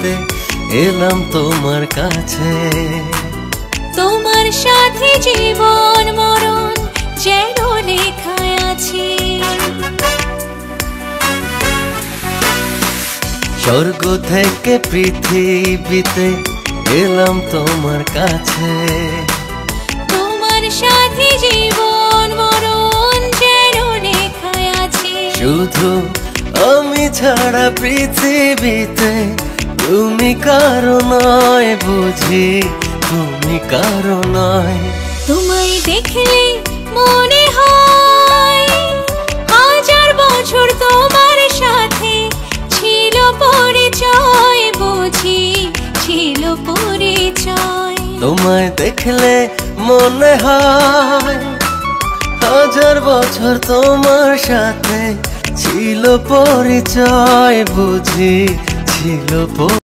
বিতে এলাম তোমার কাছে। তোমার সাথে জীবন মরণ যেন লেখা আছে। স্বর্গ থেকে পৃথিবীতে এলাম তোমার কাছে। তোমার সাথে জীবন মরণ যেন লেখা আছে। শুধু আমি ছাড়া পৃথিবীতে তুমি কারো নয়, বুঝি তুমি কারো নয়। তোমায় দেখলে মনে হয় হাজার বছর তোমার সাথে ছিল পরিচয়, বুঝি ছিল পরিচয়। তোমায় দেখলে মনে হয় হাজার বছর তোমার সাথে ছিল পরিচয়, বুঝি ছিল